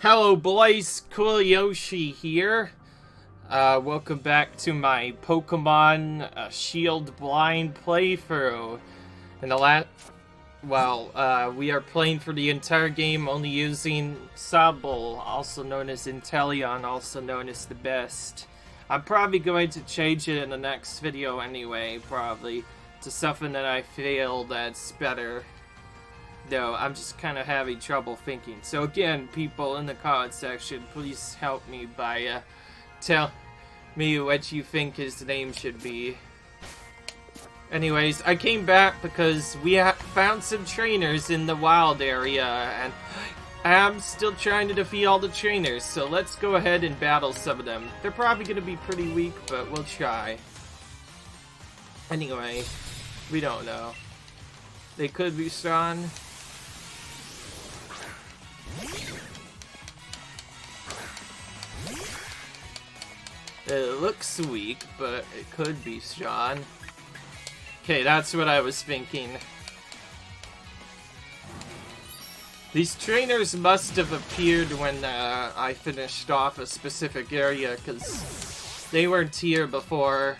Hello boys, Cool Yoshi here. Welcome back to my Pokemon Shield blind playthrough. In the we are playing for the entire game only using Sobble, also known as Inteleon, also known as the best. I'm probably going to change it in the next video anyway, probably, to something that I feel that's better. No, I'm just kind of having trouble thinking. So again, people in the comment section, please help me by tell me what you think his name should be. Anyways, I came back because we found some trainers in the wild area, and I'm still trying to defeat all the trainers, so let's go ahead and battle some of them. They're probably going to be pretty weak, but we'll try. Anyway, we don't know. They could be strong. It looks weak, but it could be strong. Okay, that's what I was thinking. These trainers must have appeared when I finished off a specific area, because they weren't here before.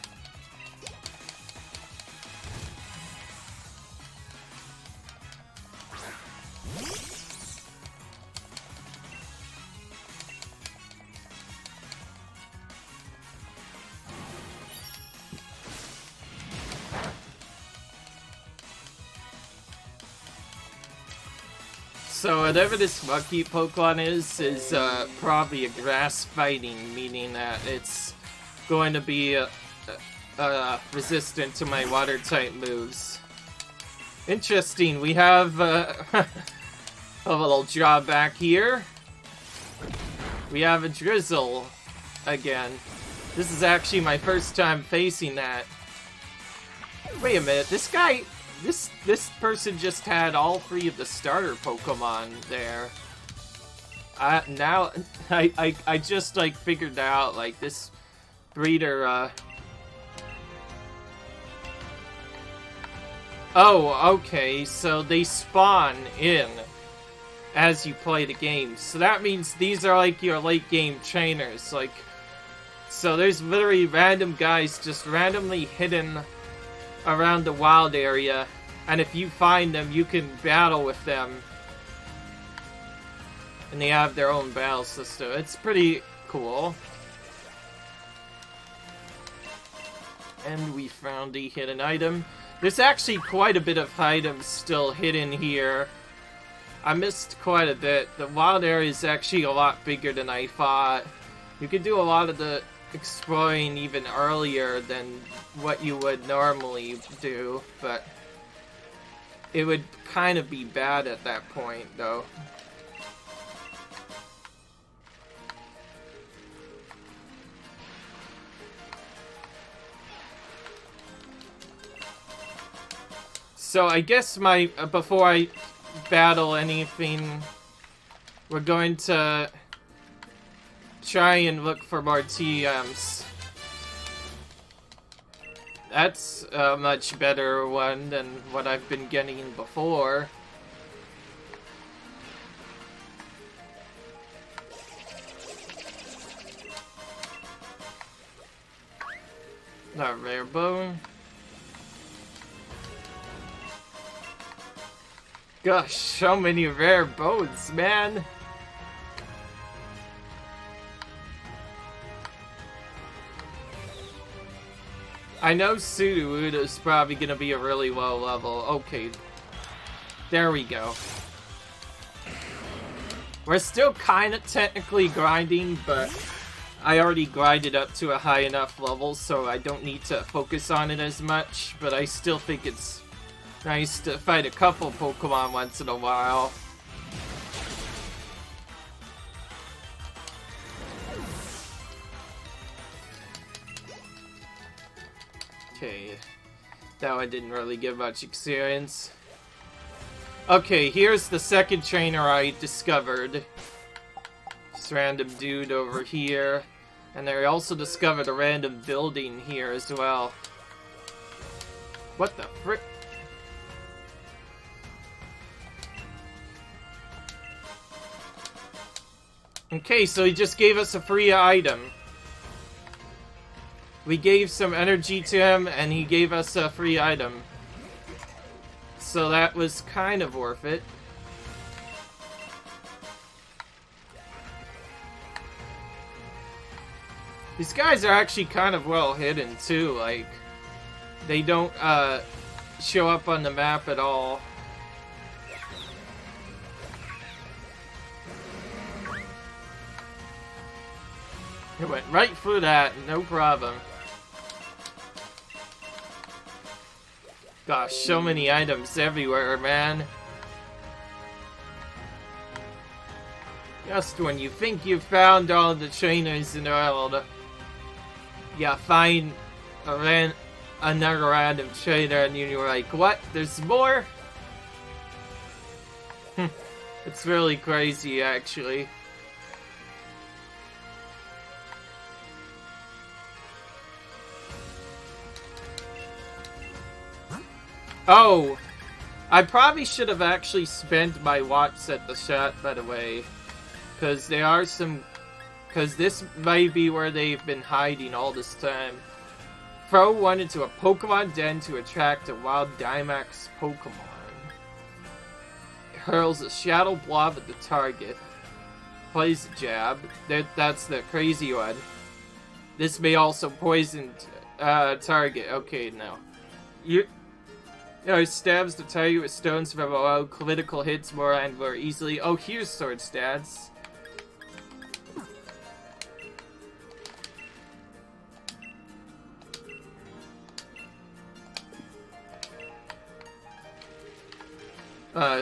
So whatever this monkey Pokemon is probably a grass fighting, meaning that it's going to be resistant to my water type moves. Interesting, we have a little drawback here. We have a drizzle again. This is actually my first time facing that. Wait a minute, this guy... This person just had all three of the starter Pokemon there. Now I just like figured out like this breeder. Oh, okay. So they spawn in as you play the game. So that means these are like your late game trainers. Like, so there's literally random guys just randomly hidden around the wild area, and if you find them, you can battle with them. And they have their own battle system. It's pretty cool. And we found a hidden item. There's actually quite a bit of items still hidden here. I missed quite a bit. The wild area is actually a lot bigger than I thought. You can do a lot of the exploring even earlier than what you would normally do, but it would kind of be bad at that point, though. So I guess before I battle anything, we're going to try and look for more TMs. That's a much better one than what I've been getting before. Not rare bone. Gosh, so many rare bones, man. I know Sudowoodo is probably going to be a really low level. Okay. There we go. We're still kind of technically grinding, but I already grinded up to a high enough level, so I don't need to focus on it as much. But I still think it's nice to fight a couple Pokemon once in a while. Okay, that one didn't really give much experience. Okay, here's the second trainer I discovered. This random dude over here. And I also discovered a random building here as well. What the frick? Okay, so he just gave us a free item. We gave some energy to him, and he gave us a free item. So that was kind of worth it. These guys are actually kind of well hidden, too. Like, they don't, show up on the map at all. It went right through that, no problem. Gosh, so many items everywhere, man. Just when you think you've found all the trainers in the world, you find another random trainer and you're like, what? There's more? It's really crazy, actually. Oh, I probably should have actually spent my watts at the shop, by the way. Because there are some... Because this might be where they've been hiding all this time. Throw one into a Pokemon den to attract a wild Dynamax Pokémon. Hurls a shadow blob at the target. Plays a jab. That's the crazy one. This may also poison target. Okay, now. He stabs the target with stones from below. Critical hits more and more easily. Oh, here's sword stats.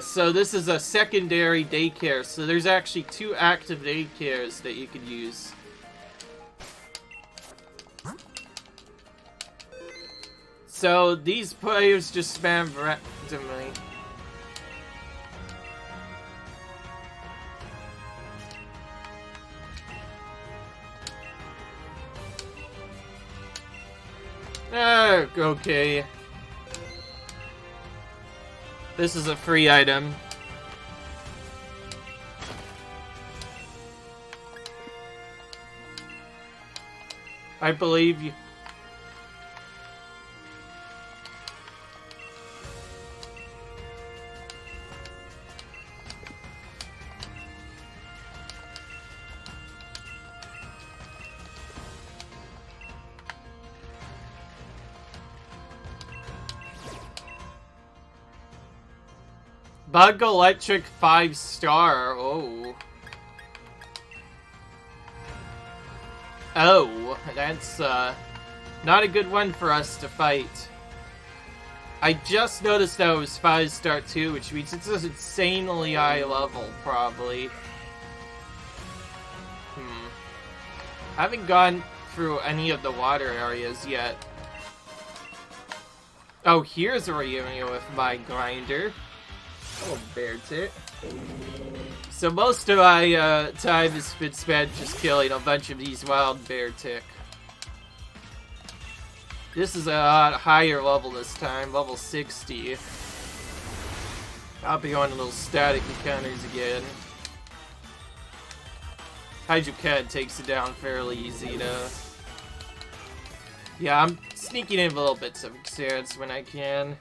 So this is a secondary daycare. So there's actually 2 active daycares that you could use. So these players just spam randomly. Okay. This is a free item. I believe you. Bug Electric 5-star. Oh. Oh, that's not a good one for us to fight. I just noticed that it was 5-star too, which means it's an insanely high level, probably. Haven't gone through any of the water areas yet. Oh, here's a reunion with my grinder. Oh, bear tit. So most of my time has been spent just killing a bunch of these wild bear tick. This is a lot higher level this time, level 60. I'll be on little static encounters again. Hydrocat takes it down fairly easy though. Yeah, I'm sneaking in little bits of experience when I can.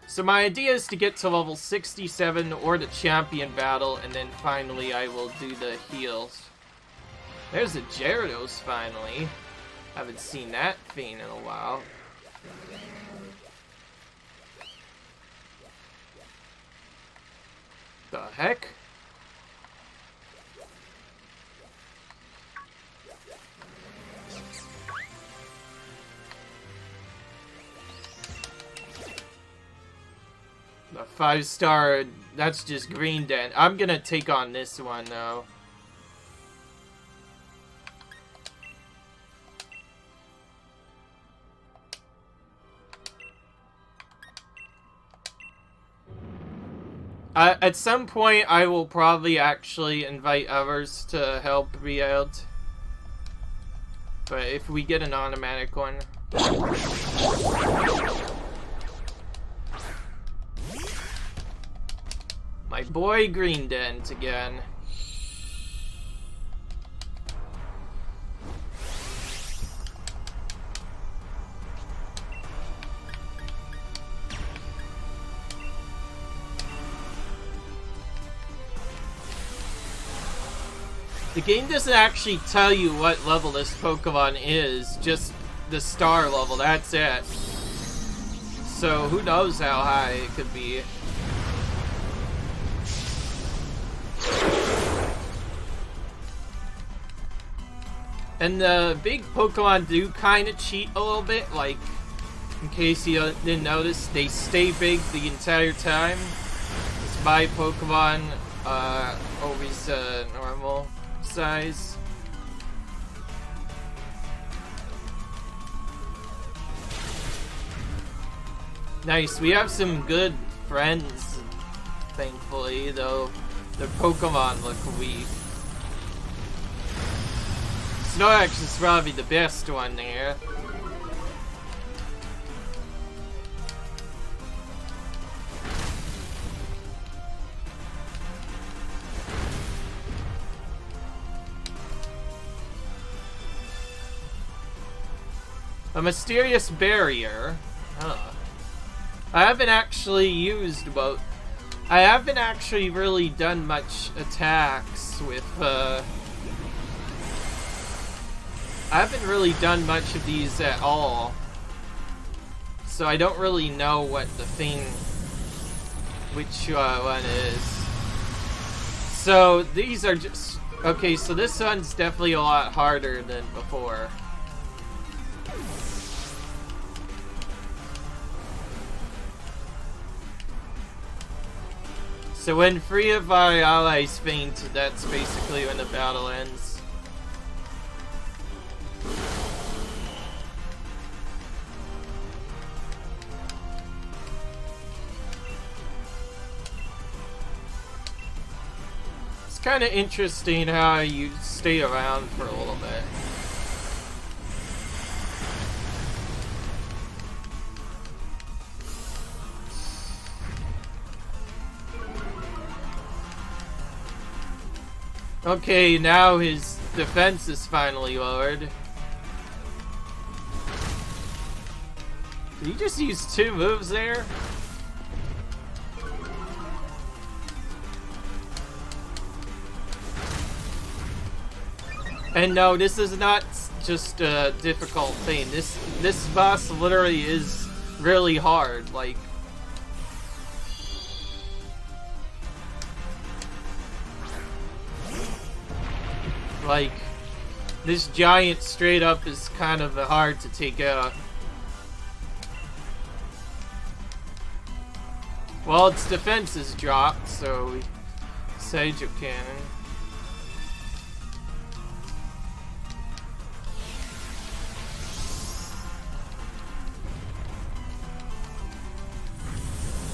So my idea is to get to level 67 or the champion battle, and then finally I will do the heals. There's a Gyarados finally. Haven't seen that thing in a while. The heck? The 5-star, that's just green den. I'm gonna take on this one though. At some point, I will probably actually invite others to help me out. But if we get an automatic one. My boy Green Dent again. The game doesn't actually tell you what level this Pokemon is, just the star level, that's it. So who knows how high it could be. And the big Pokemon do kind of cheat a little bit, like, in case you didn't notice, they stay big the entire time. It's my Pokemon, always normal size. Nice, we have some good friends, thankfully, though their Pokemon look weak. Snorlax is probably the best one there. A mysterious barrier. Huh. I haven't actually used both. I haven't actually really done much attacks with, I haven't really done much of these at all. So I don't really know what the thing, which one is. So these are just, okay, so this one's definitely a lot harder than before. So when 3 of our allies faint, that's basically when the battle ends. It's kind of interesting how you stay around for a little bit. Okay, now his defense is finally lowered. Did he just use 2 moves there? And no, this is not just a difficult thing. This boss literally is really hard. Like, this giant straight up is kind of hard to take out. Well, its defense is dropped, so we Sage of Cannon.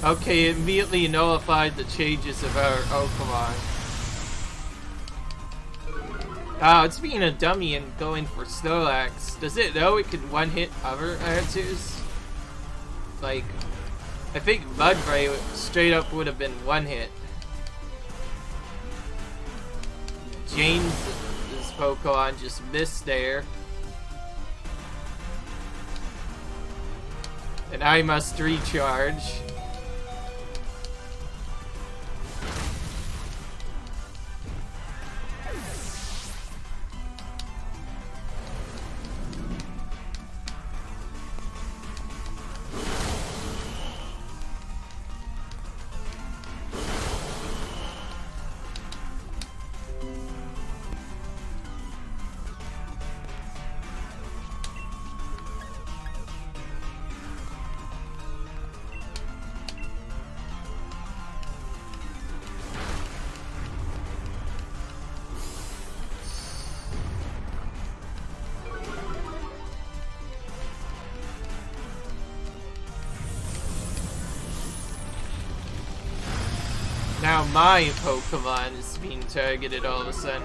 Okay, it immediately nullified the changes of our Pokemon. Oh, it's being a dummy and going for Snorlax. Does it know it could one-hit other attitudes? Like, I think Mudbray straight up would have been one-hit. James' Pokemon just missed there. And I must recharge. Now my Pokemon is being targeted all of a sudden.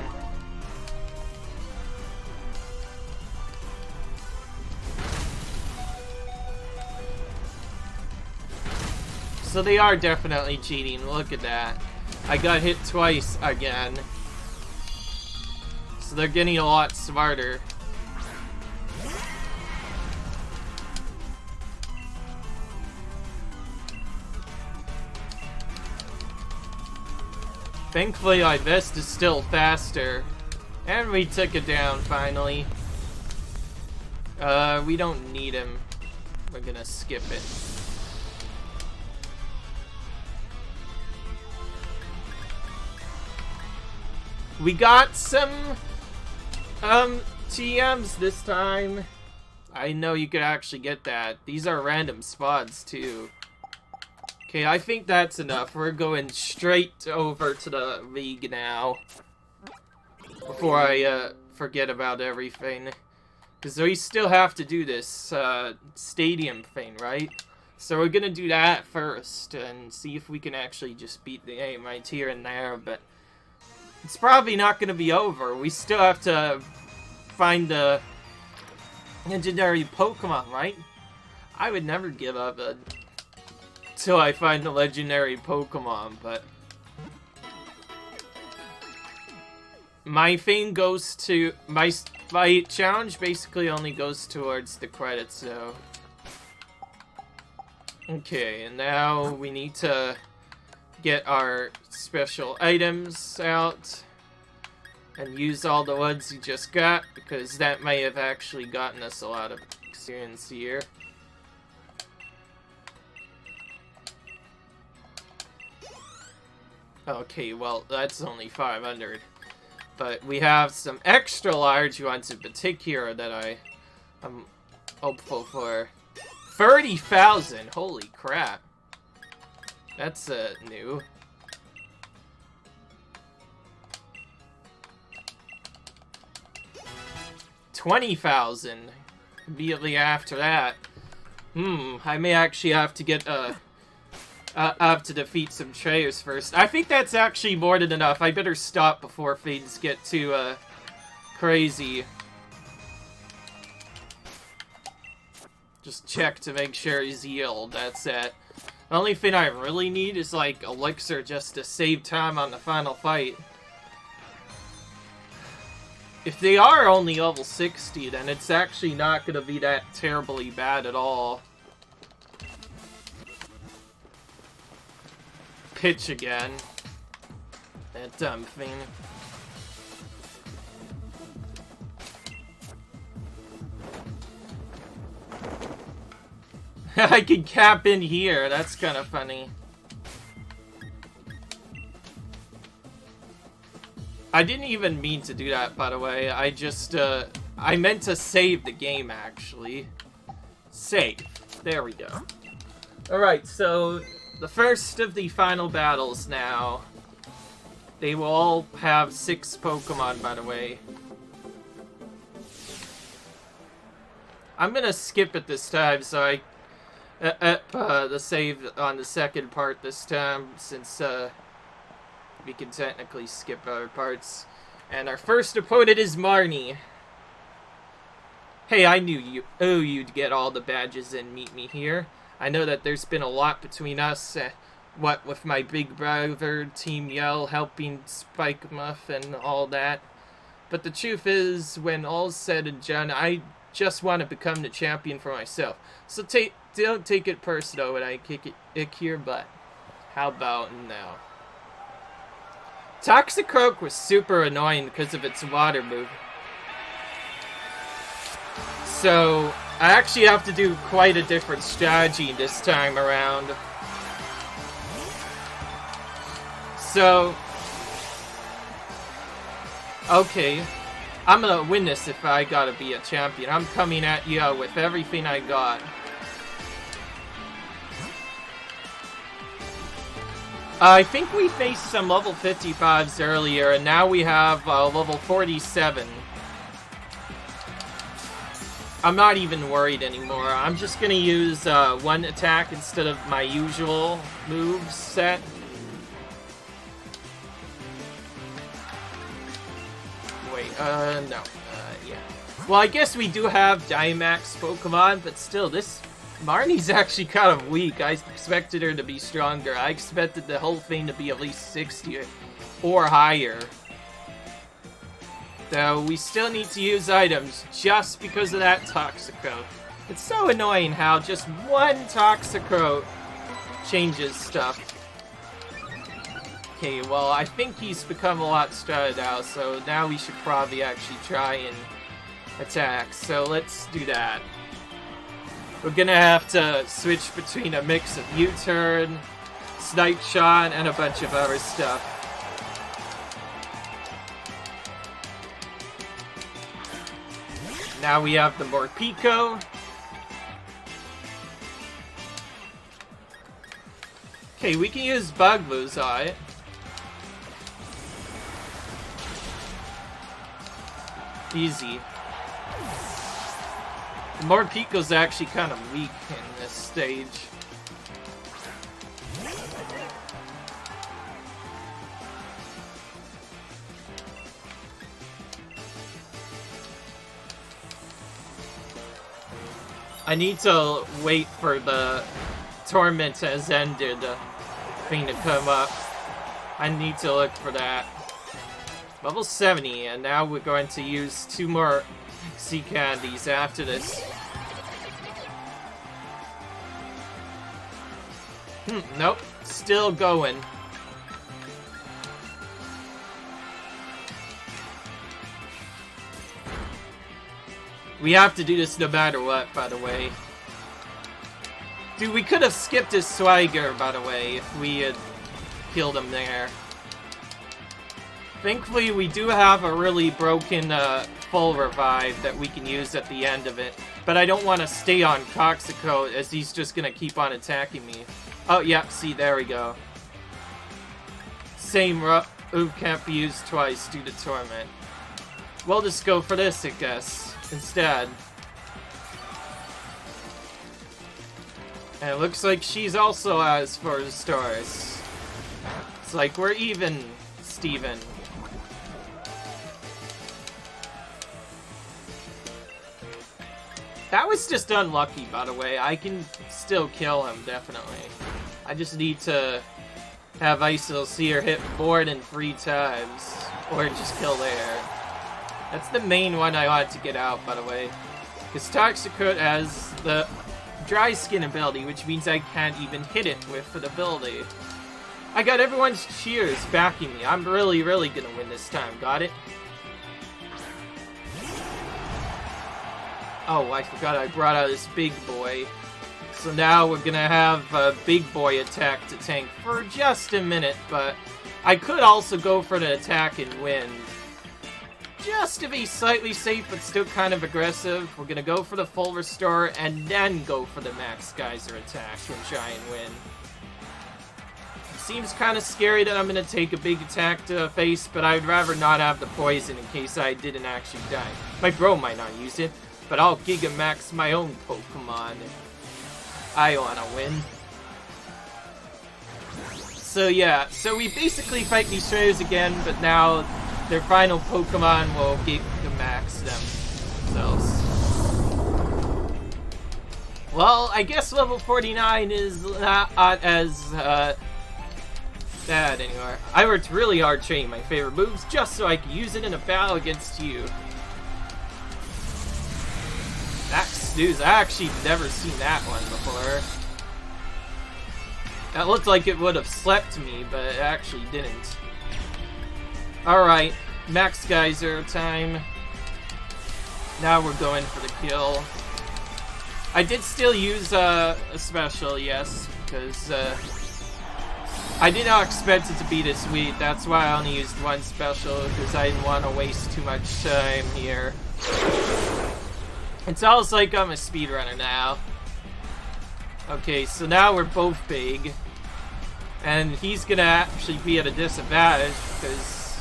So they are definitely cheating, look at that. I got hit twice again. So they're getting a lot smarter. Thankfully, my vest is still faster And we took it down, finally. We don't need him. We're gonna skip it. We got some, TMs this time. I know you could actually get that. These are random spots, too. Okay, I think that's enough. We're going straight over to the league now. Before I, forget about everything. Because we still have to do this, stadium thing, right? So we're gonna do that first, and see if we can actually just beat the game right here and there, but... It's probably not gonna be over. We still have to find the legendary Pokemon, right? I would never give up until I find the legendary Pokemon, but... My thing goes to... My challenge basically only goes towards the credits, so... Okay, and now we need to get our special items out and use all the ones you just got, because that may have actually gotten us a lot of experience here. Okay, well, that's only 500. But we have some extra large ones in particular that I'm hopeful for. 30,000! Holy crap. That's new. $20,000 immediately after that. I may actually have to get have to defeat some trainers first. I think that's actually more than enough. I better stop before things get too crazy. Just check to make sure he's healed. That's it. The only thing I really need is like elixir just to save time on the final fight. If they are only level 60, then it's actually not going to be that terribly bad at all. Pitch again. That dumb thing. I can cap in here. That's kind of funny. I didn't even mean to do that, by the way. I just, I meant to save the game, actually. Save. There we go. Alright, so the first of the final battles now. They will all have 6 Pokemon, by the way. I'm gonna skip it this time, so I... the save on the second part this time, since, we can technically skip other parts. And our first opponent is Marnie. Hey, I knew you'd get all the badges and meet me here. I know that there's been a lot between us, what with my big brother, Team Yell, helping Spike Muff and all that. But the truth is, when all's said and done, I just want to become the champion for myself. So don't take it personal when I kick your butt. How about now? Toxicroak was super annoying because of its water move. So, I actually have to do quite a different strategy this time around. So, okay, I'm gonna win this if I gotta be a champion. I'm coming at you with everything I got. I think we faced some level 55s earlier, and now we have level 47. I'm not even worried anymore. I'm just gonna use one attack instead of my usual move set. Wait, no. Yeah. Well, I guess we do have Dynamax Pokémon, but still, this... Marnie's actually kind of weak. I expected her to be stronger. I expected the whole thing to be at least 60 or higher. Though we still need to use items just because of that Toxicroak. It's so annoying how just one Toxicroak changes stuff. Okay, well, I think he's become a lot stronger now, so now we should probably actually try and attack. So let's do that. We're gonna have to switch between a mix of U-turn, Snipe Shot, and a bunch of other stuff. Now we have the Morpeko. Okay, we can use Bug Boost on it. Easy. The Morpeko's actually kind of weak in this stage. I need to wait for the Torment has ended thing to come up. I need to look for that. Level 70, and now we're going to use 2 more sea candies after this. Nope, still going. We have to do this no matter what, by the way. Dude, we could have skipped his Swagger, by the way, if we had killed him there. Thankfully, we do have a really broken full revive that we can use at the end of it. But I don't want to stay on Coxico, as he's just going to keep on attacking me. Oh, yeah, see, there we go. Same move can't be used twice due to Torment. We'll just go for this, I guess, instead. And it looks like she's also as for the stars. It's like we're even, Steven. That was just unlucky, by the way. I can still kill him, definitely. I just need to have Isilseer hit more than 3 times. Or just kill there. That's the main one I want to get out, by the way. Because Toxicroak has the Dry Skin ability, which means I can't even hit it with an ability. I got everyone's cheers backing me. I'm really, really gonna win this time. Got it? Oh, I forgot I brought out this big boy. So now we're gonna have a big boy attack to tank for just a minute, but I could also go for the attack and win. Just to be slightly safe, but still kind of aggressive, we're gonna go for the full restore and then go for the Max Geyser attack and try and win. Seems kind of scary that I'm gonna take a big attack to the face, but I'd rather not have the poison in case I didn't actually die. My bro might not use it, but I'll Gigamax my own Pokemon. I wanna win. So yeah, so we basically fight these trainers again, but now their final Pokemon will Gigamax themselves. Well, I guess level 49 is not as bad anymore. I worked really hard training my favorite moves just so I could use it in a battle against you. That's news. I actually never seen that one before. That looked like it would have slept me, but it actually didn't. Alright, Max Geyser time. Now we're going for the kill. I did still use a special, yes, because I did not expect it to be this weak. That's why I only used one special, because I didn't want to waste too much time here. It sounds like I'm a speedrunner now. Okay, so now we're both big. And he's gonna actually be at a disadvantage, because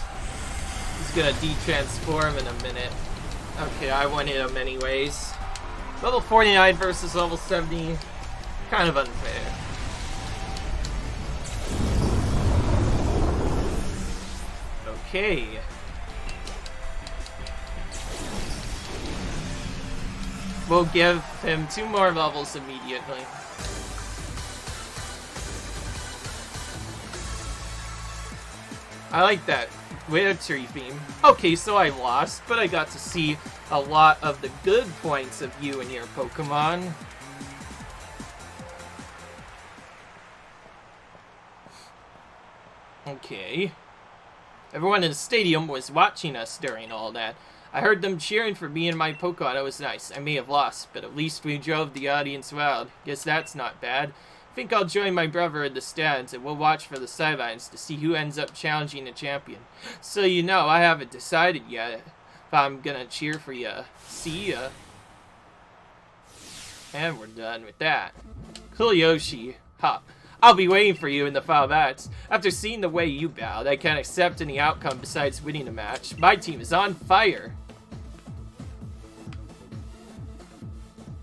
he's gonna de-transform in a minute. Okay, I won him anyways. Level 49 versus level 70. Kind of unfair. Okay. We'll give him 2 more levels immediately. I like that. With a tree beam. Okay, so I lost, but I got to see a lot of the good points of you and your Pokemon. Okay. Everyone in the stadium was watching us during all that. I heard them cheering for me and my Pokemon. It was nice. I may have lost, but at least we drove the audience wild. Guess that's not bad. I think I'll join my brother in the stands, and we'll watch for the sidelines to see who ends up challenging the champion. So you know, I haven't decided yet if I'm gonna cheer for ya. See ya. And we're done with that. Cool, Yoshi. Ha. I'll be waiting for you in the final match. After seeing the way you bowed, I can't accept any outcome besides winning the match. My team is on fire.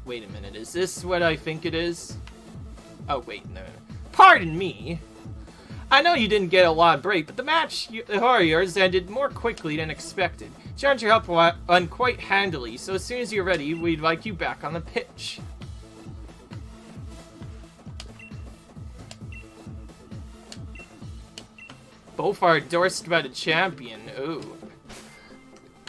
Wait a minute, is this what I think it is? Oh, wait, no. Pardon me. I know you didn't get a lot of break, but the match, the Warriors, ended more quickly than expected. Challenge your help won quite handily, so as soon as you're ready, we'd like you back on the pitch. Both are endorsed by the champion. Ooh.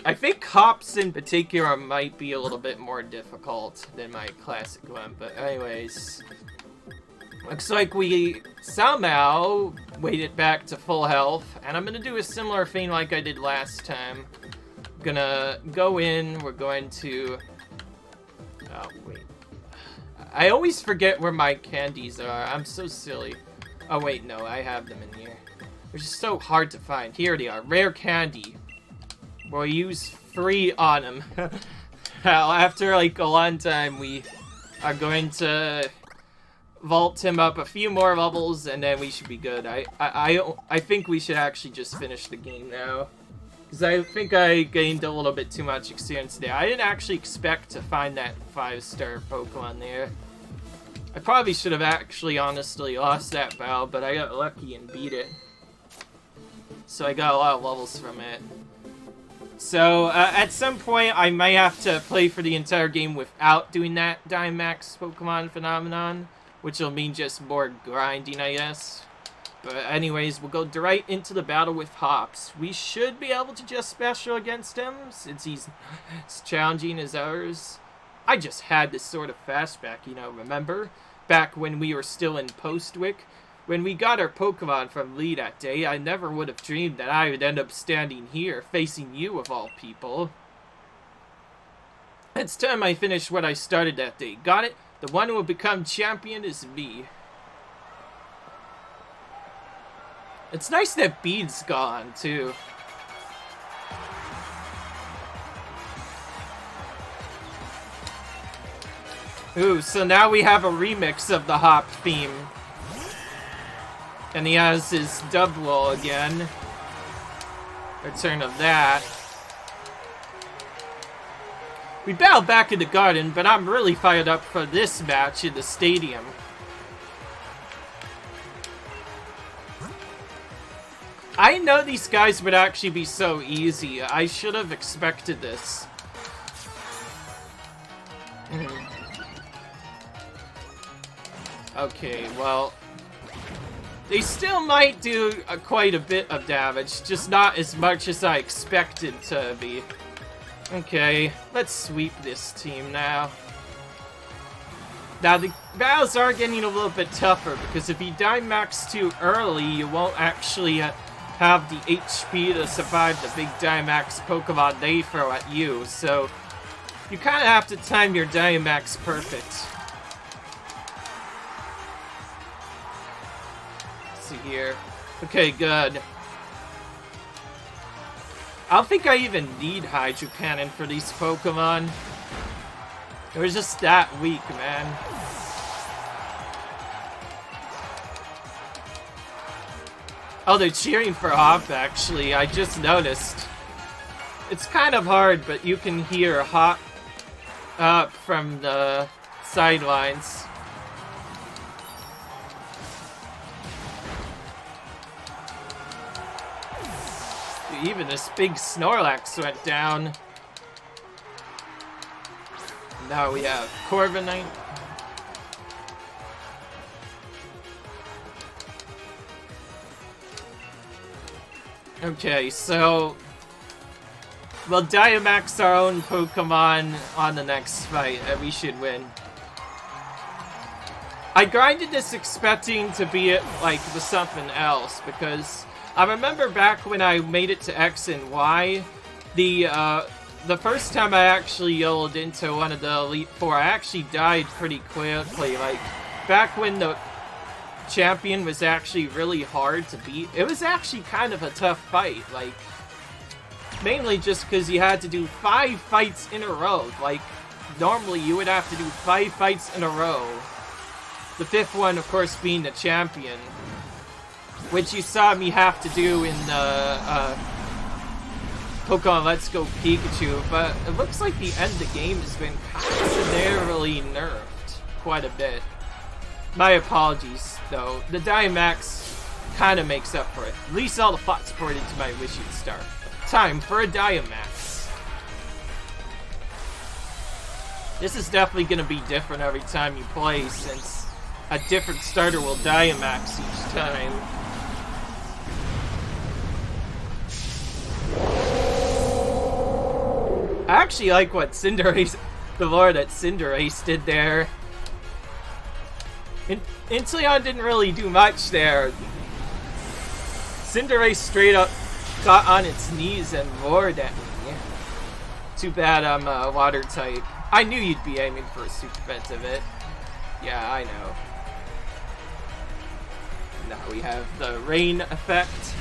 I think Hops in particular might be a little bit more difficult than my classic one, but anyways. Looks like we somehow waded back to full health, and I'm gonna do a similar thing like I did last time. I'm gonna go in, we're going to... Oh, wait. I always forget where my candies are. I'm so silly. Oh, wait, no, I have them in here. They're just so hard to find. Here they are. Rare candy. We'll use 3 on them. Well, after like a long time, we are going to vault him up a few more levels, and then we should be good. I think we should actually just finish the game now, because I think I gained a little bit too much experience there. I didn't actually expect to find that 5-star Pokemon there. I probably should have actually honestly lost that battle, but I got lucky and beat it. So I got a lot of levels from it. So, at some point, I might have to play for the entire game without doing that Dynamax Pokemon phenomenon, which will mean just more grinding, I guess. But anyways, we'll go right into the battle with Hops. We should be able to just special against him, since he's as challenging as ours. I just had this sort of flashback, you know, remember? Back when we were still in Postwick. When we got our Pokemon from Lee that day, I never would have dreamed that I would end up standing here, facing you of all people. It's time I finished what I started that day. Got it? The one who will become champion is me. It's nice that Bede's gone, too. Ooh, so now we have a remix of the Hop theme. And he has his double again. Return of that. We battled back in the garden, but I'm really fired up for this match in the stadium. I didn't know these guys would actually be so easy. I should have expected this. Okay, well... They still might do quite a bit of damage, just not as much as I expected to be. Okay, let's sweep this team now. Now, the battles are getting a little bit tougher, because if you Dynamax too early, you won't actually have the HP to survive the big Dynamax Pokemon they throw at you, so you kind of have to time your Dynamax perfect. Here. Okay, good. I don't think I even need Hydro Cannon for these Pokemon. They're just that weak, man. Oh, they're cheering for Hop, actually. I just noticed. It's kind of hard, but you can hear Hop up from the sidelines. Even this big Snorlax went down. Now we have Corviknight. Okay, so we'll Dynamax our own Pokemon on the next fight, and we should win. I grinded this expecting to be it like with something else, because I remember back when I made it to X and Y, the first time I actually yelled into one of the Elite Four, I actually died pretty quickly. Like, back when the champion was actually really hard to beat, it was actually kind of a tough fight. Like, mainly just because you had to do 5 fights in a row. Like, normally you would have to do 5 fights in a row. The 5th one, of course, being the champion, which you saw me have to do in the Pokemon Let's Go Pikachu, but it looks like the end of the game has been kind of severely nerfed quite a bit. My apologies, though. The Dynamax kind of makes up for it. At least all the thoughts poured into my Wishing Star. Time for a Dynamax. This is definitely going to be different every time you play, since a different starter will Dynamax each time. I actually like what Cinderace, the lore that Cinderace did there. Inteleon didn't really do much there. Cinderace straight up got on its knees and roared at me. Too bad I'm a water type. I knew you'd be aiming for a super defensive it. Yeah, I know. Now we have the rain effect.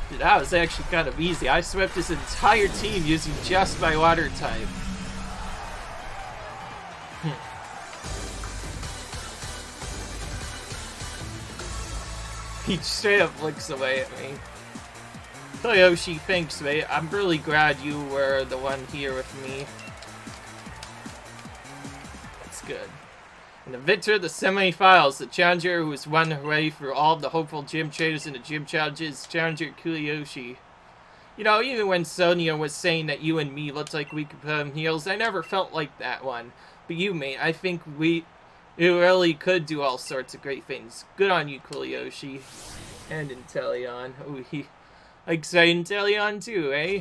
Dude, that was actually kind of easy. I swept this entire team using just my water type. He straight up looks away at me. Toyoshi, thanks, mate. I'm really glad you were the one here with me. That's good. In the victor of the semi-finals, the challenger who has won her way through all of the hopeful gym trainers in the gym challenges, Challenger Kuliyoshi. You know, even when Sonia was saying that you and me looked like we could put on heels, I never felt like that one. But you, mate, I think you really could do all sorts of great things. Good on you, Kuliyoshi. And Inteleon. Oh, he likes Inteleon too, eh?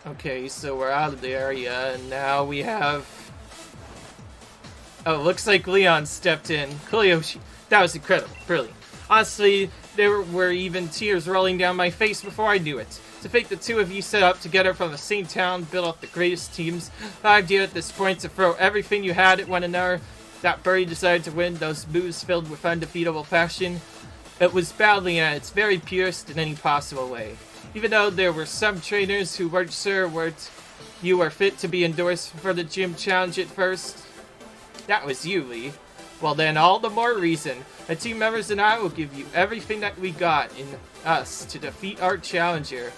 Okay, so we're out of the area, and now we have... Oh, looks like Leon stepped in. Kuliyoshi, that was incredible. Brilliant. Honestly, there were even tears rolling down my face before I knew it. To think the two of you set up together from the same town, build up the greatest teams, the idea at this point to throw everything you had at one another, that buried desire to win, those moves filled with undefeatable passion, it was battling at its very purest in any possible way. Even though there were some trainers who weren't sure you were fit to be endorsed for the gym challenge at first, that was you, Lee. Well then, all the more reason. The team members and I will give you everything that we got in us to defeat our challenger.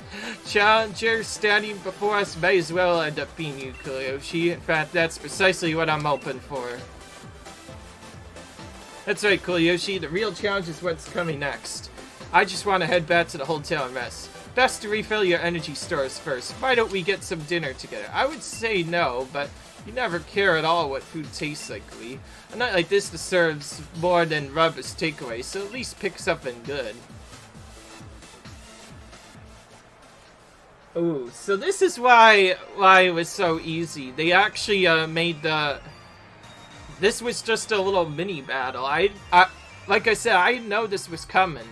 Challenger standing before us may as well end up being you, Kuliyoshi. In fact, that's precisely what I'm hoping for. That's right, Kuliyoshi. The real challenge is what's coming next. I just want to head back to the hotel and rest. Best to refill your energy stores first. Why don't we get some dinner together? I would say no, but you never care at all what food tastes like, Lee. A night like this deserves more than rubbish takeaway, so at least pick something good. Ooh, so this is why it was so easy. They actually made the... This was just a little mini battle. Like I said, I know this was coming.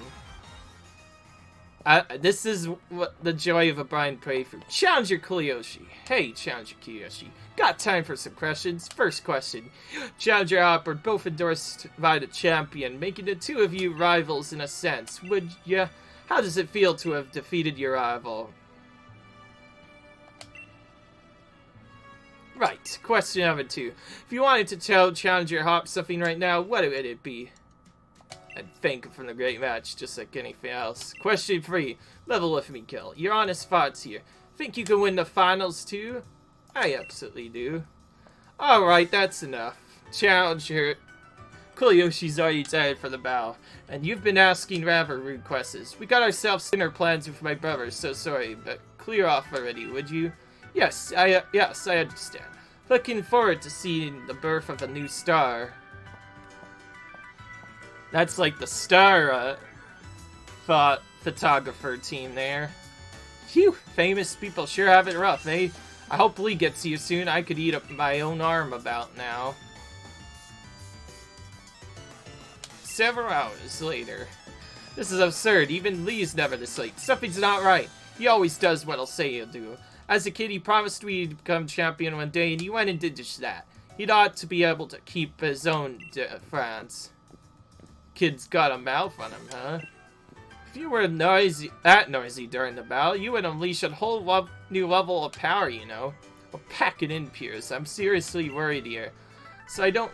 This is what the joy of a blind playthrough. Challenger Kuliyoshi. Hey, Challenger Kuliyoshi. Got time for some questions. First question. Challenger Hopper, both endorsed by the champion, making the two of you rivals in a sense. Would ya? How does it feel to have defeated your rival? Right. Question number 2. If you wanted to tell Challenger Hop something right now, what would it be? I'd thank him from the great match, just like anything else. Question 3. Level with me, Kel. Your honest thoughts here. Think you can win the finals, too? I absolutely do. Alright, that's enough. Challenger. Kuliyoshi's already tired for the bow. And you've been asking rather rude questions. We got ourselves dinner plans with my brother, so sorry, but clear off already, would you? Yes, I understand. Looking forward to seeing the birth of a new star. That's like the star photographer team there. Phew, famous people sure have it rough, eh? I hope Lee gets here soon. I could eat up my own arm about now. Several hours later. This is absurd. Even Lee's never this late. Something's not right. He always does what he'll say he'll do. As a kid, he promised me he'd become champion one day, and he went and did just that. He'd ought to be able to keep his own friends. Kid's got a mouth on him, huh? If you were noisy during the battle, you would unleash a whole new level of power, you know. Well, pack it in, Pierce. I'm seriously worried here. So I don't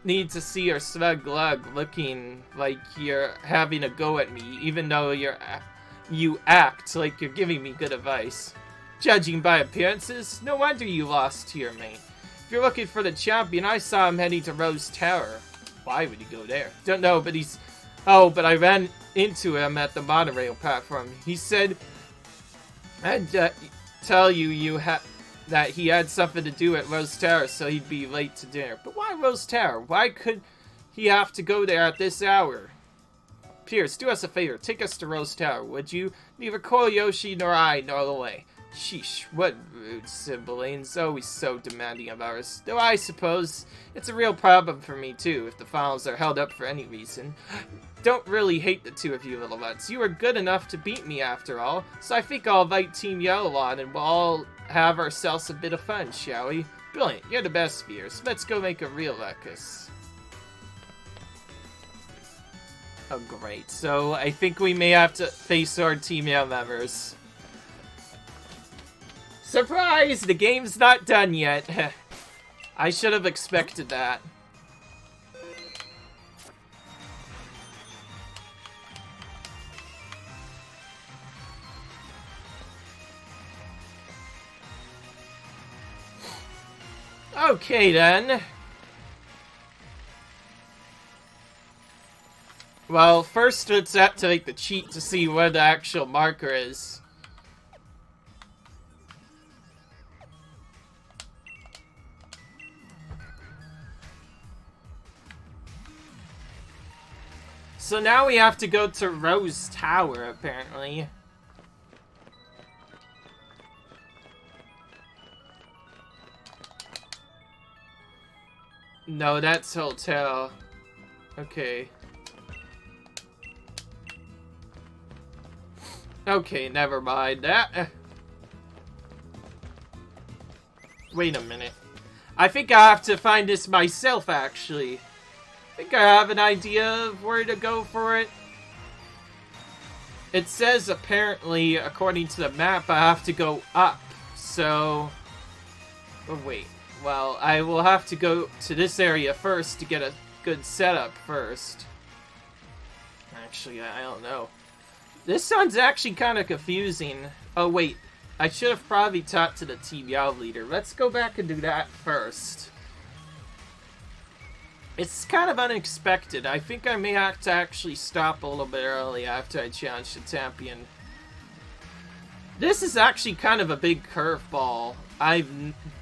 need to see your smug lug looking like you're having a go at me, even though you act like you're giving me good advice. Judging by appearances, no wonder you lost to your mate. If you're looking for the champion, I saw him heading to Rose Tower. Why would he go there? Don't know, but he's... Oh, but I ran into him at the monorail platform. He said I'd tell you that he had something to do at Rose Tower, so he'd be late to dinner. But why Rose Tower? Why could he have to go there at this hour? Pierce, do us a favor. Take us to Rose Tower, would you? Neither Koyoshi nor I know the way. Sheesh, what rude siblings. Always so demanding of ours. Though I suppose it's a real problem for me, too, if the finals are held up for any reason. Don't really hate the two of you little nuts. You were good enough to beat me, after all. So I think I'll invite Team Yellow on, and we'll all have ourselves a bit of fun, shall we? Brilliant. You're the best, Fierce. Let's go make a real ruckus. Oh, great. So I think we may have to face our Team Yellow members. Surprise! The game's not done yet. I should have expected that. Okay, then. Well, first let's activate the cheat to see where the actual marker is. So now we have to go to Rose Tower, apparently. No, that's hotel. Okay. Okay, never mind that. Wait a minute. I think I have to find this myself, actually. I think I have an idea of where to go for it. It says, apparently, according to the map, I have to go up. So... Oh, wait. Well, I will have to go to this area first to get a good setup first. Actually, I don't know. This sounds actually kind of confusing. Oh, wait. I should have probably talked to the Team Yao leader. Let's go back and do that first. It's kind of unexpected. I think I may have to actually stop a little bit early after I challenge the champion. This is actually kind of a big curveball. I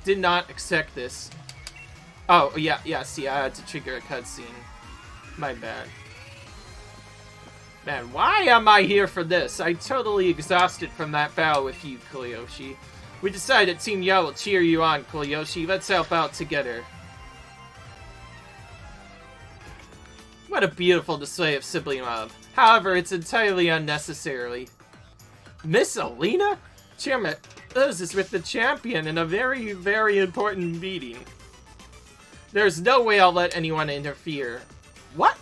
did not expect this. Oh, yeah, see, I had to trigger a cutscene. My bad. Man, why am I here for this? I'm totally exhausted from that battle with you, Koyoshi. We decided Team Yao will cheer you on, Koyoshi. Let's help out together. What a beautiful display of sibling love. However, it's entirely unnecessary. Miss Alina? Chairman is with the champion in a very, very important meeting. There's no way I'll let anyone interfere. What?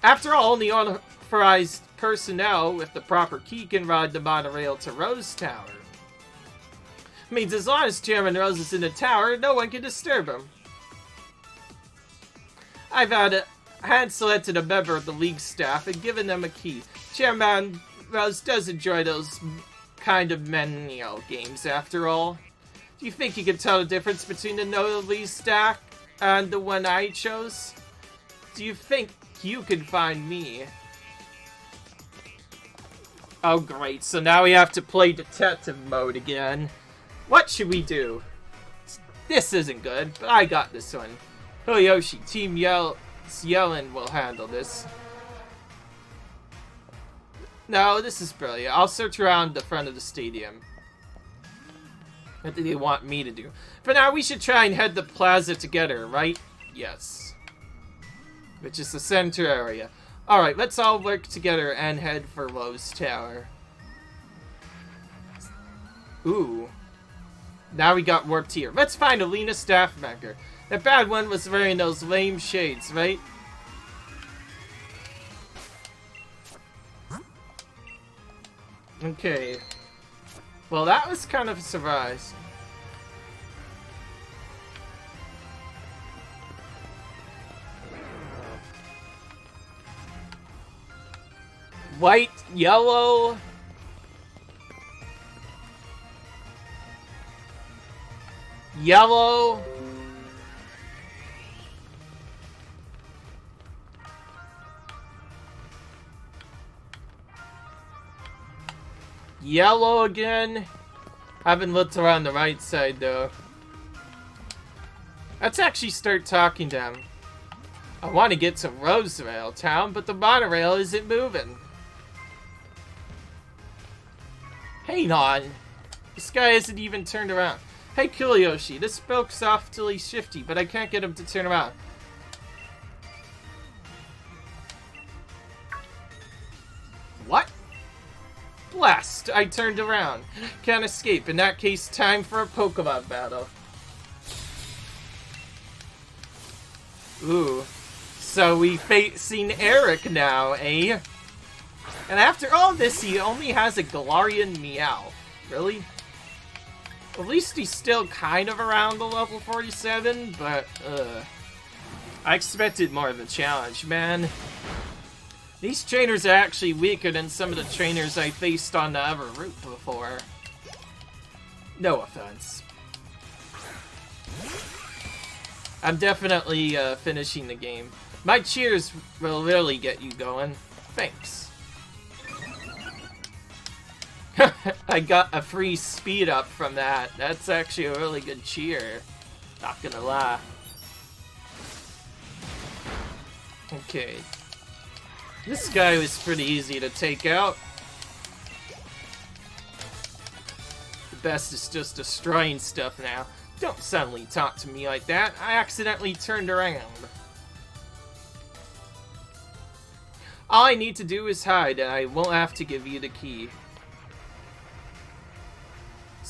After all, only authorized personnel with the proper key can ride the monorail to Rose Tower. Means as long as Chairman Rose is in the tower, no one can disturb him. I've had selected a member of the League staff and given them a key. Chairman Rose does enjoy those kind of menial games, after all. Do you think you can tell the difference between the Noda League staff and the one I chose? Do you think you can find me? Oh great, so now we have to play detective mode again. What should we do? This isn't good, but I got this one. Koyoshi, Team Yellen will handle this. No, this is brilliant. I'll search around the front of the stadium. What do they want me to do? For now, we should try and head to Plaza together, right? Yes. Which is the center area. Alright, let's all work together and head for Lowe's Tower. Ooh. Now we got warped here. Let's find Alina Staffmaker. That bad one was wearing those lame shades, right? Okay. Well, that was kind of a surprise. White, yellow. Yellow. Yellow again. Haven't looked around the right side though. Let's actually start talking to him. I want to get to Rosevale Town, but the monorail isn't moving. Hang on. This guy isn't even turned around. Hey Kiliyoshi, this spoke's softly shifty, but I can't get him to turn around. What? Blast! I turned around. Can't escape. In that case, time for a Pokemon battle. Ooh. So we facing Eric now, eh? And after all this, he only has a Galarian Meowth. Really? At least he's still kind of around the level 47, but, I expected more of a challenge, man. These trainers are actually weaker than some of the trainers I faced on the other route before. No offense. I'm definitely finishing the game. My cheers will really get you going. Thanks. I got a free speed up from that. That's actually a really good cheer. Not gonna lie. Okay. This guy was pretty easy to take out. The best is just destroying stuff now. Don't suddenly talk to me like that. I accidentally turned around. All I need to do is hide, and I won't have to give you the key.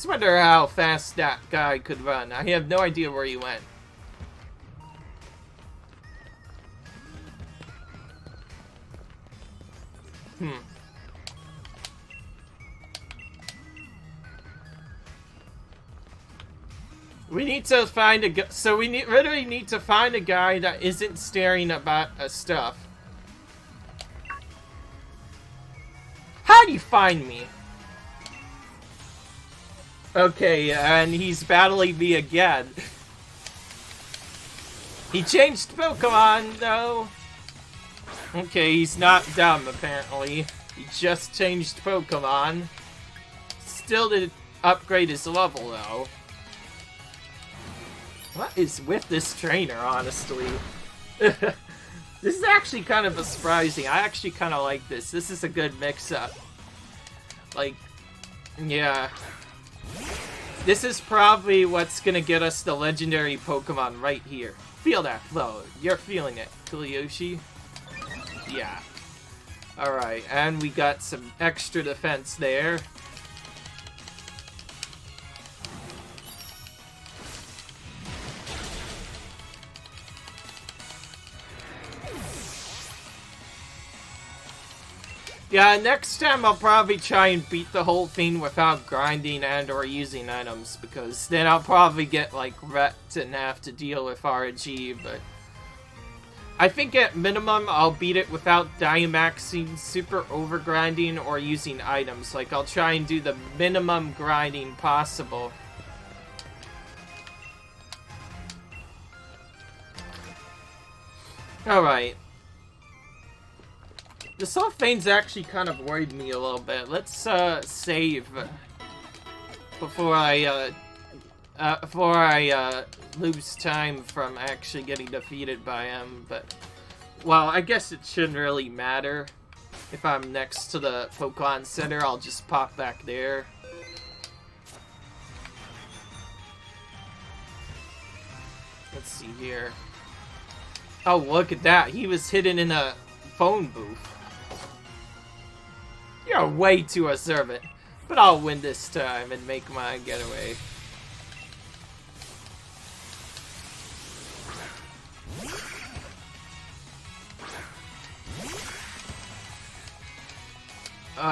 I wonder how fast that guy could run. I have no idea where he went. We need to find a so we literally need to find a guy that isn't staring about stuff. How do you find me? Okay, and he's battling me again. He changed Pokemon, though. Okay, he's not dumb, apparently. He just changed Pokemon. Still didn't upgrade his level, though. What is with this trainer, honestly? This is actually kind of surprising. I actually kind of like this. This is a good mix-up. Like, yeah. This is probably what's gonna get us the legendary Pokemon right here. Feel that flow. You're feeling it, Kiliyoshi. Yeah. Alright, and we got some extra defense there. Yeah, next time I'll probably try and beat the whole thing without grinding and or using items, because then I'll probably get, like, wrecked and have to deal with RNG, but I think at minimum I'll beat it without Dynamaxing, super overgrinding, or using items. Like, I'll try and do the minimum grinding possible. Alright. This whole thing's actually kind of worried me a little bit. Let's save before I lose time from actually getting defeated by him. But, well, I guess it shouldn't really matter. If I'm next to the Pokemon Center, I'll just pop back there. Let's see here. Oh, look at that. He was hidden in a phone booth. You're way too observant. But I'll win this time and make my getaway.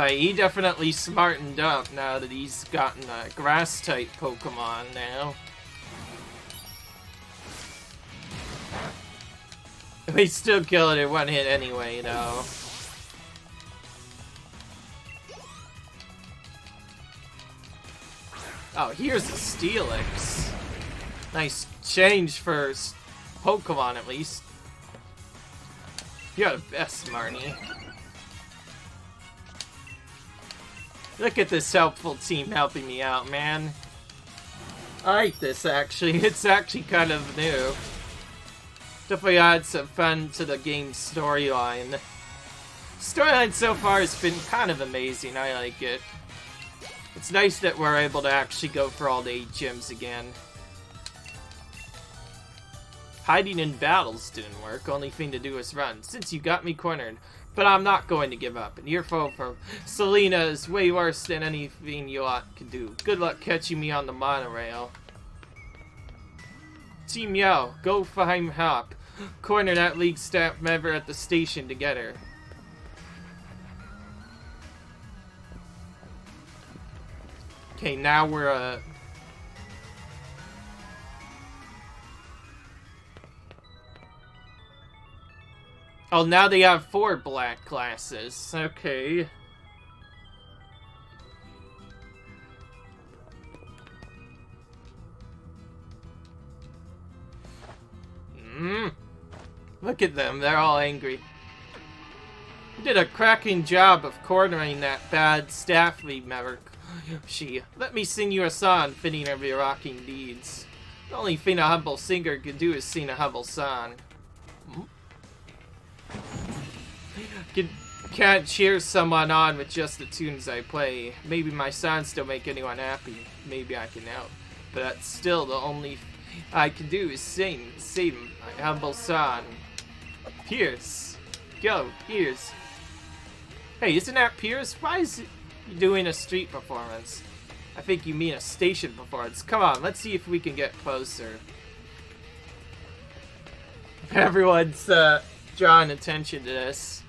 He definitely smartened up now that he's gotten a grass-type Pokemon now. We still kill it in one hit anyway, though. Oh, here's a Steelix. Nice change for Pokemon, at least. You're the best, Marnie. Look at this helpful team helping me out, man. I like this, actually. It's actually kind of new. Definitely adds some fun to the game's storyline. Storyline so far has been kind of amazing. I like it. It's nice that we're able to actually go for all the 8 gyms again. Hiding in battles didn't work. Only thing to do is run. Since you got me cornered. But I'm not going to give up. And your foe from Selena is way worse than anything you can do. Good luck catching me on the monorail. Team Yell, go find Hop. Corner that league staff member at the station together. Okay, now we're oh, now they have 4 black classes. Okay. Look at them, they're all angry. You did a cracking job of cornering that bad staff lead member. Let me sing you a song fitting of your rocking deeds. The only thing a humble singer can do is sing a humble song. Can't cheer someone on with just the tunes I play. Maybe my songs don't make anyone happy. Maybe I can help. But that's still the only I can do is sing my humble song. Pierce. Go, Pierce. Hey, isn't that Pierce? Why is he doing a street performance? I think you mean a station performance. Come on, let's see if we can get closer. Everyone's drawing attention to this.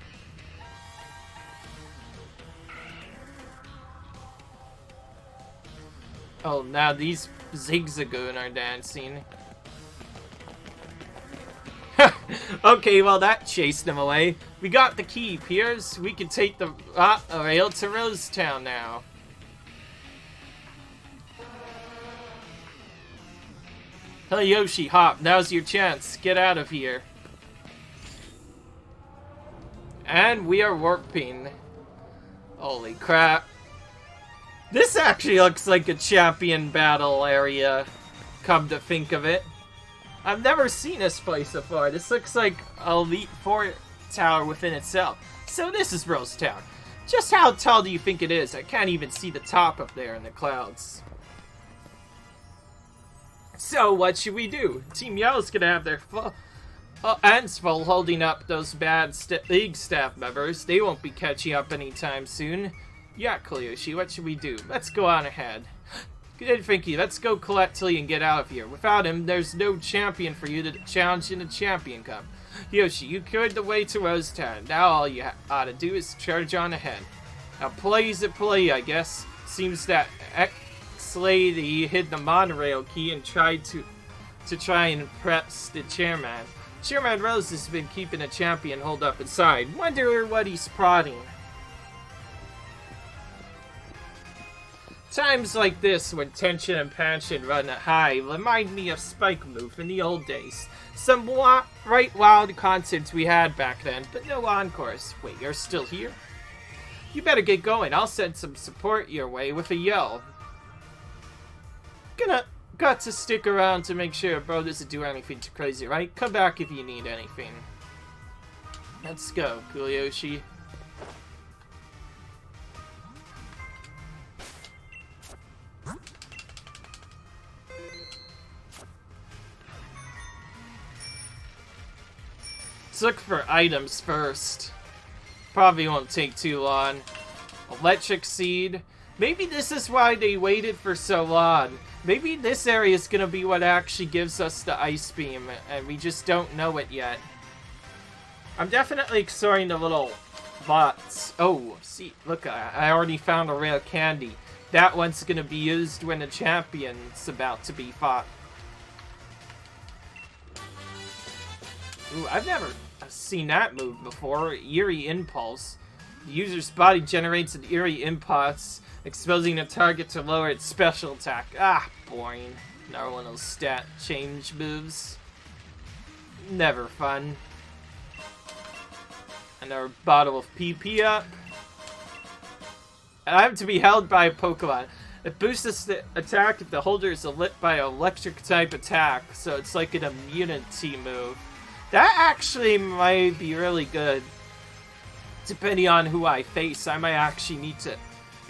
Oh, now these Zigzagoon are dancing. Okay, well that chased them away. We got the key, Piers. We can take the rail to Rosetown now. Hey Yoshi, Hop, now's your chance. Get out of here. And we are warping. Holy crap. This actually looks like a champion battle area, come to think of it. I've never seen this place before. This looks like an Elite Four tower within itself. So this is Rosetown. Just how tall do you think it is? I can't even see the top up there in the clouds. So what should we do? Team Yellow's gonna have their hands full holding up those bad league staff members. They won't be catching up anytime soon. Yeah, Koyoshi, what should we do? Let's go on ahead. Good thinking. Let's go collect Tilly and get out of here. Without him, there's no champion for you to challenge in the Champion Cup. Yoshi, you cleared the way to Rosetown. Now all you ought to do is charge on ahead. Now play's a play, I guess. Seems that X-Lady hid the monorail key and tried to try and impress the chairman. Chairman Rose has been keeping a champion holed up inside. Wonder what he's prodding. Times like this, when tension and passion run high, remind me of Spike Move in the old days. Some right wild concerts we had back then, but no encores. Wait, you're still here? You better get going. I'll send some support your way with a yell. Got to stick around to make sure bro doesn't do anything too crazy, right? Come back if you need anything. Let's go, Koyoshi. Let's look for items first. Probably won't take too long. Electric Seed. Maybe this is why they waited for so long. Maybe this area is going to be what actually gives us the Ice Beam, and we just don't know it yet. I'm definitely exploring the little bots. Oh, see, look, I already found a rare candy. That one's going to be used when the champion's about to be fought. Ooh, I've never seen that move before. Eerie Impulse. The user's body generates an eerie impulse, exposing the target to lower its special attack. Ah, boring. Another one of those stat change moves. Never fun. Another bottle of PP up. And I'm to be held by a Pokemon. It boosts the attack if the holder is lit by an electric type attack, so it's like an immunity move. That actually might be really good. Depending on who I face, I might actually need to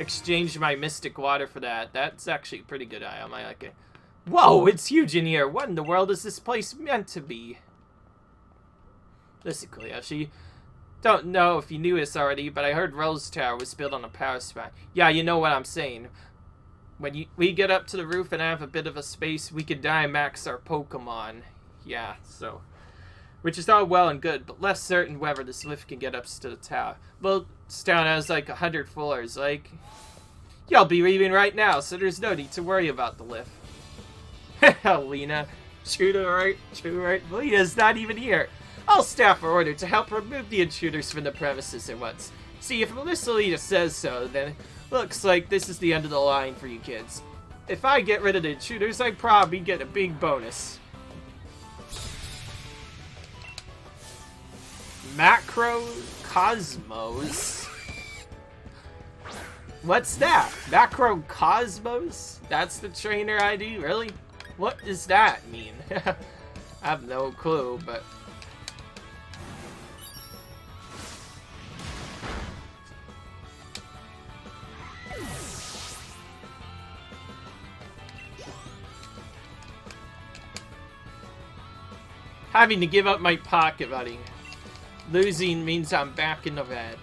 exchange my Mystic Water for that. That's actually a pretty good item. I like it. Whoa, it's huge in here. What in the world is this place meant to be? Listen, Koyoshi. Don't know if you knew this already, but I heard Rose Tower was built on a power spot. Yeah, you know what I'm saying. When we get up to the roof and have a bit of a space, we can Dynamax our Pokemon. Yeah, so... Which is all well and good, but less certain whether this lift can get up to the tower. Well, this town has like 100 floors, like... You'll be leaving right now, so there's no need to worry about the lift. Lena. True right. Lena's not even here. All staff are ordered to help remove the intruders from the premises at once. See, if Melissa Lena says so, then looks like this is the end of the line for you kids. If I get rid of the intruders, I'd probably get a big bonus. Macrocosmos? What's that? Macrocosmos? That's the trainer ID? Really? What does that mean? I have no clue, but... Having to give up my pocket money. Losing means I'm back in the red.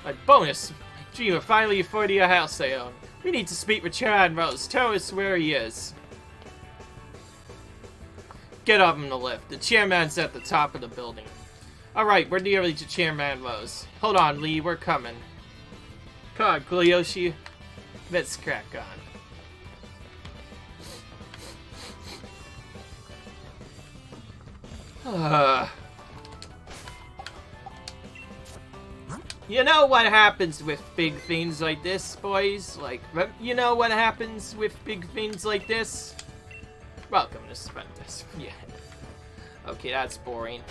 My bonus! Dream of finally affording a house I own. We need to speak with Chairman Rose. Tell us where he is. Get up in the lift. The chairman's at the top of the building. Alright, we're nearly to Chairman Rose. Hold on, Lee, we're coming. Come on, Koyoshi. Let's crack on. You know what happens with big things like this, boys? Like, you know what happens with big things like this? Welcome to Spentus. Yeah. Okay, that's boring.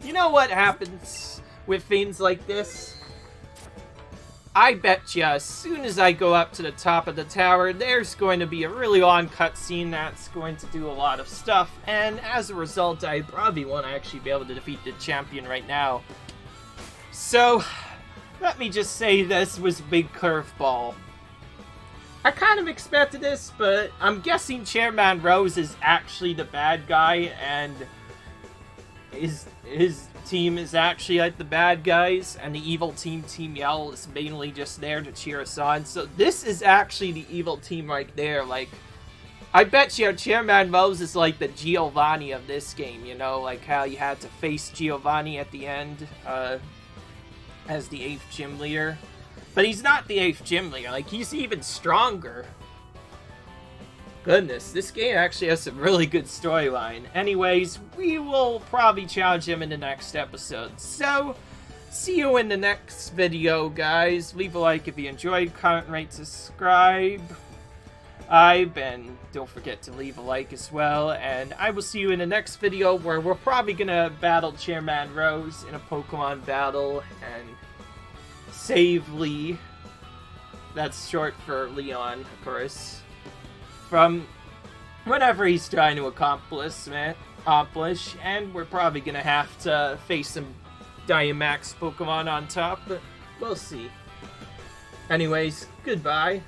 You know what happens with things like this? I bet you as soon as I go up to the top of the tower, there's going to be a really long cutscene that's going to do a lot of stuff, and as a result, I probably won't actually be able to defeat the champion right now. So, let me just say this was a big curveball. I kind of expected this, but I'm guessing Chairman Rose is actually the bad guy, and his team is actually like the bad guys, and the evil team, Team Yell, is mainly just there to cheer us on. So this is actually the evil team right there. Like, I bet you Chairman Rose is like the Giovanni of this game, you know, like how you had to face Giovanni at the end, as the 8th gym leader. But he's not the 8th gym leader, like, he's even stronger. Goodness, this game actually has some really good storyline. Anyways, we will probably challenge him in the next episode. So, see you in the next video, guys. Leave a like if you enjoyed, comment, rate, subscribe. And don't forget to leave a like as well. And I will see you in the next video where we're probably gonna battle Chairman Rose in a Pokemon battle and save Lee. That's short for Leon, of course. From whatever he's trying to accomplish, and we're probably gonna have to face some Dynamax Pokemon on top, but we'll see. Anyways, goodbye.